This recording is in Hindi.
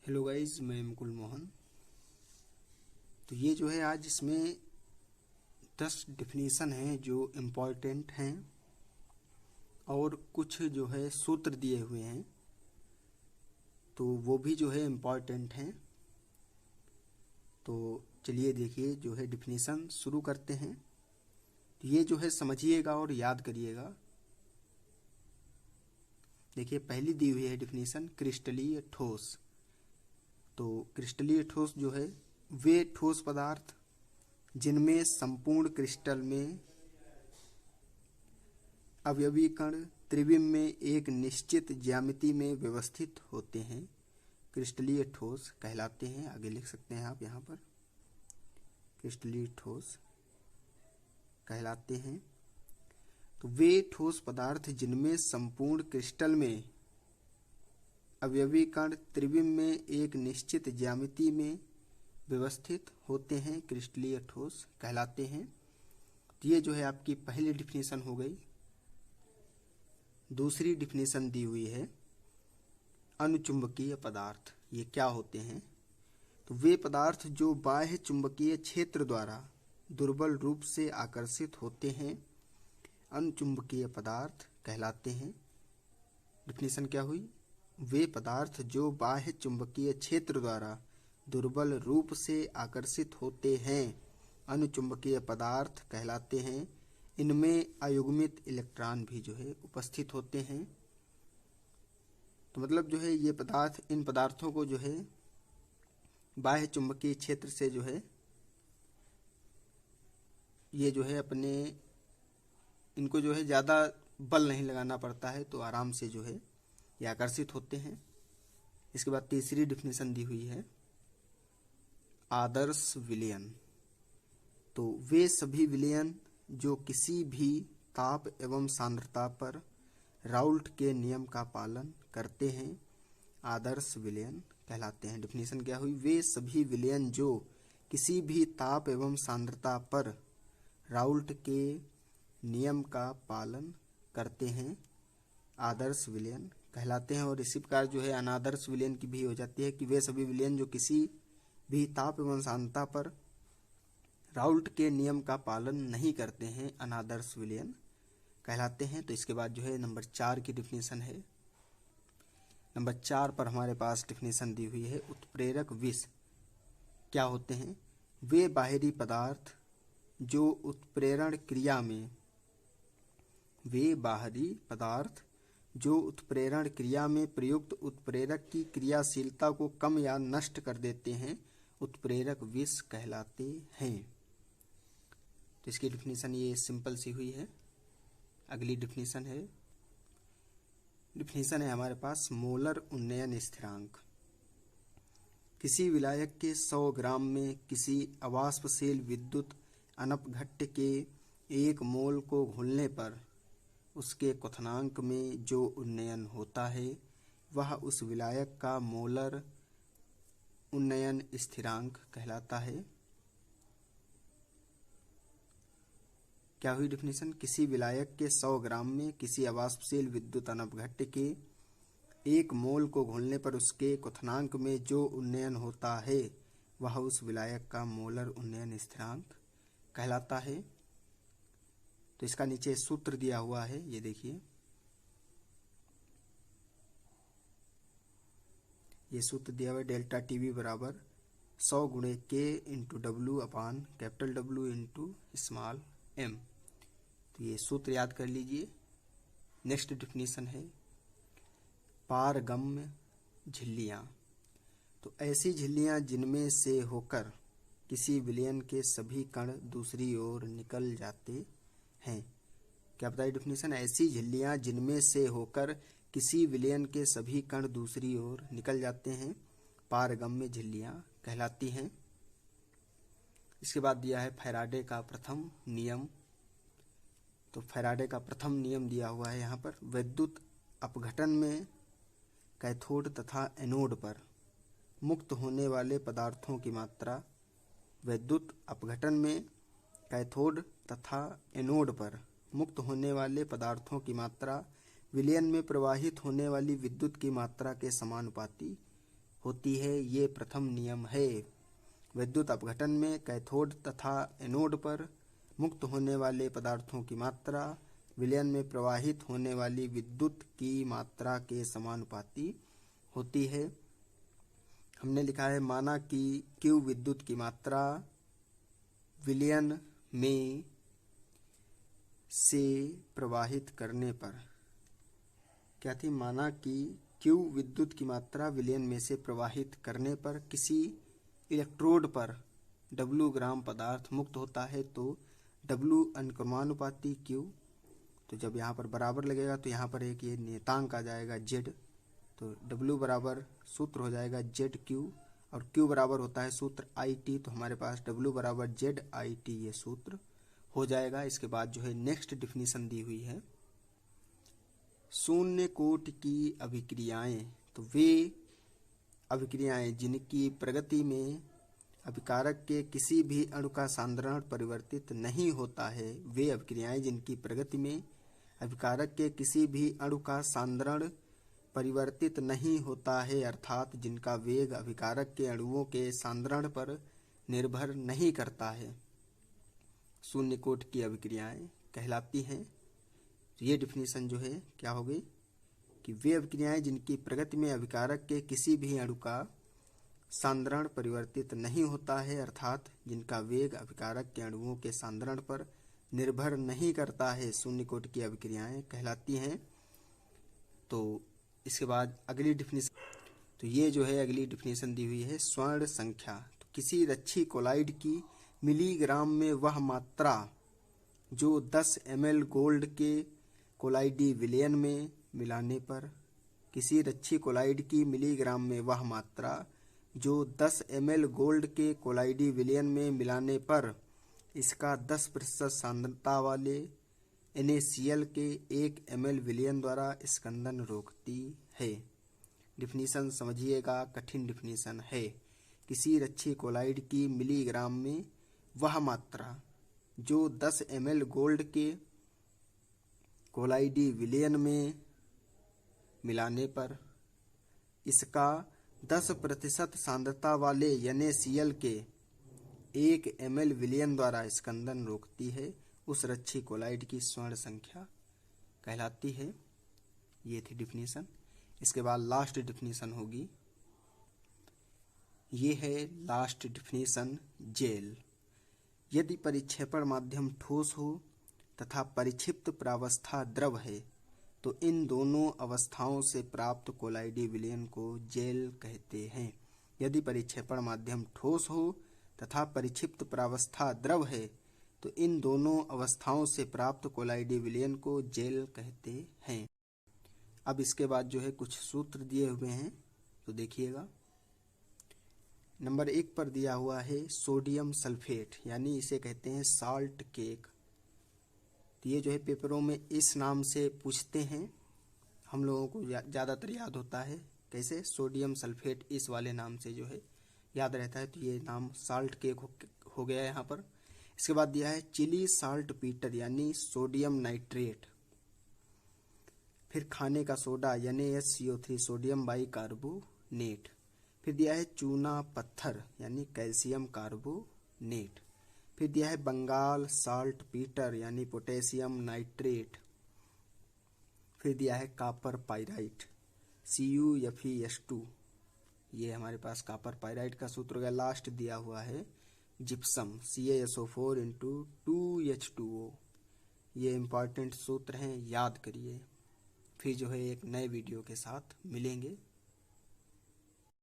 हेलो गाइस, मैं मुकुल मोहन। तो ये जो है आज इसमें 10 डिफिनीसन हैं जो इम्पोर्टेंट हैं और कुछ जो है सूत्र दिए हुए हैं तो वो भी जो है इम्पोर्टेंट हैं। तो चलिए देखिए जो है डिफिनीसन शुरू करते हैं। तो ये जो है समझिएगा और याद करिएगा। देखिए पहली दी हुई है डिफिनीसन क्रिस्टलीय ठोस। तो क्रिस्टलीय ठोस जो है वे ठोस पदार्थ जिनमें संपूर्ण क्रिस्टल में अवयवी कण त्रिविम में एक निश्चित ज्यामिति में व्यवस्थित होते हैं, क्रिस्टलीय ठोस कहलाते हैं। आगे लिख सकते हैं आप यहाँ पर, क्रिस्टलीय ठोस कहलाते हैं। तो वे ठोस पदार्थ जिनमें संपूर्ण क्रिस्टल में अवयवी कण त्रिविम में एक निश्चित ज्यामिति में व्यवस्थित होते हैं, क्रिस्टलीय ठोस कहलाते हैं। तो ये जो है आपकी पहली डिफिनीशन हो गई। दूसरी डिफिनीशन दी हुई है अनुचुंबकीय पदार्थ। ये क्या होते हैं? तो वे पदार्थ जो बाह्य चुंबकीय क्षेत्र द्वारा दुर्बल रूप से आकर्षित होते हैं, अनुचुंबकीय पदार्थ कहलाते हैं। डिफिनीशन क्या हुई? वे पदार्थ जो बाह्य चुंबकीय क्षेत्र द्वारा दुर्बल रूप से आकर्षित होते हैं, अनुचुंबकीय पदार्थ कहलाते हैं। इनमें अयुग्मित इलेक्ट्रॉन भी जो है उपस्थित होते हैं। तो मतलब जो है ये पदार्थ, इन पदार्थों को जो है बाह्य चुंबकीय क्षेत्र से जो है ये जो है अपने, इनको जो है ज़्यादा बल नहीं लगाना पड़ता है, तो आराम से जो है ये आकर्षित होते हैं। इसके बाद तीसरी डिफिनीशन दी हुई है आदर्श विलयन। तो वे सभी विलयन जो किसी भी ताप एवं सांद्रता पर राउल्ट के नियम का पालन करते हैं, आदर्श विलयन कहलाते हैं। डिफिनीशन क्या हुई? वे सभी विलयन जो किसी भी ताप एवं सांद्रता पर राउल्ट के नियम का पालन करते हैं, आदर्श विलयन कहलाते हैं। और इसी प्रकार जो है अनादर्श विलयन की भी हो जाती है कि वे सभी विलयन जो किसी भी ताप एवं सांद्रता पर राउल्ट के नियम का पालन नहीं करते हैं, अनादर्श विलयन कहलाते हैं। तो इसके बाद जो है नंबर 4 की डिफिनीशन है। नंबर 4 पर हमारे पास डिफिनीशन दी हुई है उत्प्रेरक विष क्या होते हैं? वे बाहरी पदार्थ जो उत्प्रेरण क्रिया में, वे बाहरी पदार्थ जो उत्प्रेरण क्रिया में प्रयुक्त उत्प्रेरक की क्रियाशीलता को कम या नष्ट कर देते हैं, उत्प्रेरक विष कहलाते हैं। तो इसकी डिफिनीशन ये सिंपल सी हुई है। अगली डिफिनीशन है हमारे पास मोलर उन्नयन स्थिरांक। किसी विलायक के 100 ग्राम में किसी अवाष्पशील विद्युत अनपघट्य के 1 मोल को घुलने पर उसके क्वथनांक में जो उन्नयन होता है वह उस विलायक का मोलर उन्नयन स्थिरांक कहलाता है। क्या हुई डिफिनीशन? किसी विलायक के 100 ग्राम में किसी अवाष्पशील विद्युत अनपघट्य के 1 मोल को घोलने पर उसके क्वथनांक में जो उन्नयन होता है वह उस विलायक का मोलर उन्नयन स्थिरांक कहलाता है। तो इसका नीचे सूत्र दिया हुआ है, ये देखिए। ये सूत्र दिया हुआ है डेल्टा टीवी बराबर 100 गुणे के into W upon capital W into small M. तो ये सूत्र याद कर लीजिए। नेक्स्ट डिफिनीशन है पारगम्य झिल्लियाँ। तो ऐसी झिल्लियाँ जिनमें से होकर किसी विलयन के सभी कण दूसरी ओर निकल जाते हैं। क्या बताइए डिफिनीशन? ऐसी झिल्लियाँ जिनमें से होकर किसी विलयन के सभी कण दूसरी ओर निकल जाते हैं, पारगम्य झिल्लियाँ कहलाती हैं। इसके बाद दिया है फैराडे का प्रथम नियम। तो फैराडे का प्रथम नियम दिया हुआ है यहाँ पर, विद्युत अपघटन में कैथोड तथा एनोड पर मुक्त होने वाले पदार्थों की मात्रा, विद्युत अपघटन में कैथोड तथा एनोड पर मुक्त होने वाले पदार्थों की मात्रा विलयन में प्रवाहित होने वाली विद्युत की मात्रा के समानुपाती होती है, ये प्रथम नियम है। विद्युत अपघटन में कैथोड तथा एनोड पर मुक्त होने वाले पदार्थों की मात्रा विलयन में प्रवाहित होने वाली विद्युत की मात्रा के समानुपाती होती है। हमने लिखा है माना कि Q विद्युत की मात्रा विलयन में से प्रवाहित करने पर, क्या थी, माना कि Q विद्युत की मात्रा विलयन में से प्रवाहित करने पर किसी इलेक्ट्रोड पर W ग्राम पदार्थ मुक्त होता है तो W अनुक्रमानुपाती Q, तो जब यहाँ पर बराबर लगेगा तो यहाँ पर एक ये नियतांक आ जाएगा Z, तो W बराबर सूत्र हो जाएगा ZQ और Q बराबर होता है सूत्र IT, तो हमारे पास W बराबर ZIT ये सूत्र हो जाएगा। इसके बाद जो है नेक्स्ट डिफिनीशन दी हुई है, शून्य कोटि की अभिक्रियाएं, तो वे अभिक्रियाएं जिनकी प्रगति में अभिकारक के किसी भी अणु का सांद्रण परिवर्तित नहीं होता है, वे अभिक्रियाएं जिनकी प्रगति में अभिकारक के किसी भी अणु का सांद्रण परिवर्तित नहीं होता है, अर्थात जिनका वेग अभिकारक के अणुओं के सांद्रण पर निर्भर नहीं करता है, शून्य कोटि की अभिक्रियाएं कहलाती हैं। तो ये डिफिनीशन जो है क्या हो गई कि वे अभिक्रियाएं जिनकी प्रगति में अभिकारक के किसी भी अणु का सांद्रण परिवर्तित नहीं होता है, अर्थात जिनका वेग अभिकारक के अणुओं के सांद्रण पर निर्भर नहीं करता है, शून्य कोटि की अभिक्रियाएं कहलाती हैं। तो इसके बाद अगली डिफिनीशन, तो ये जो है अगली डिफिनीशन दी हुई है स्वर्ण संख्या, तो किसी रच्छी कोलाइड की मिलीग्राम में वह मात्रा जो 10 ml गोल्ड के कोलाइडी विलयन में मिलाने पर, किसी रच्छी कोलाइड की मिलीग्राम में वह मात्रा जो 10 ml गोल्ड के कोलाइडी विलयन में मिलाने पर इसका 10% सांद्रता वाले NaCl के 1 ml विलयन द्वारा स्कंदन रोकती है। डिफिनीशन समझिएगा, कठिन डिफिनीशन है। किसी रच्छी कोलाइड की मिलीग्राम में वह मात्रा जो 10 ml गोल्ड के कोलाइडी विलयन में मिलाने पर इसका 10% सांद्रता वाले NaCl के 1 ml विलयन द्वारा स्कंदन रोकती है, उस रच्छी कोलाइड की स्वर्ण संख्या कहलाती है। ये थी डिफिनीशन। इसके बाद लास्ट डिफिनीशन होगी, ये है लास्ट डिफिनीशन जेल। यदि परिक्षेपण माध्यम ठोस हो तथा परिक्षिप्त प्रावस्था द्रव है तो इन दोनों अवस्थाओं से प्राप्त कोलाइडी विलयन को जेल कहते हैं। यदि परिक्षेपण माध्यम ठोस हो तथा परिक्षिप्त प्रावस्था द्रव है तो इन दोनों अवस्थाओं से प्राप्त कोलाइडी विलयन को जेल कहते हैं। अब इसके बाद जो है कुछ सूत्र दिए हुए हैं, तो देखिएगा। नंबर 1 पर दिया हुआ है सोडियम सल्फेट, यानी इसे कहते हैं साल्ट केक। तो ये जो है पेपरों में इस नाम से पूछते हैं, हम लोगों को ज़्यादातर याद होता है कैसे, सोडियम सल्फेट इस वाले नाम से जो है याद रहता है, तो ये नाम साल्ट केक हो गया यहाँ पर। इसके बाद दिया है चिली साल्ट पीटर, यानी सोडियम नाइट्रेट। फिर खाने का सोडा NaSCO3 सोडियम बाइकार्बोनेट। फिर दिया है चूना पत्थर, यानी कैल्शियम कार्बोनेट। फिर दिया है बंगाल साल्ट पीटर, यानी पोटेशियम नाइट्रेट। फिर दिया है कापर पाइराइट CuFeS2, ये हमारे पास कापर पाइराइट का सूत्र हो गया। लास्ट दिया हुआ है जिप्सम CaSO4 × 2H2O। ये इम्पॉर्टेंट सूत्र हैं, याद करिए। फिर जो है एक नए वीडियो के साथ मिलेंगे।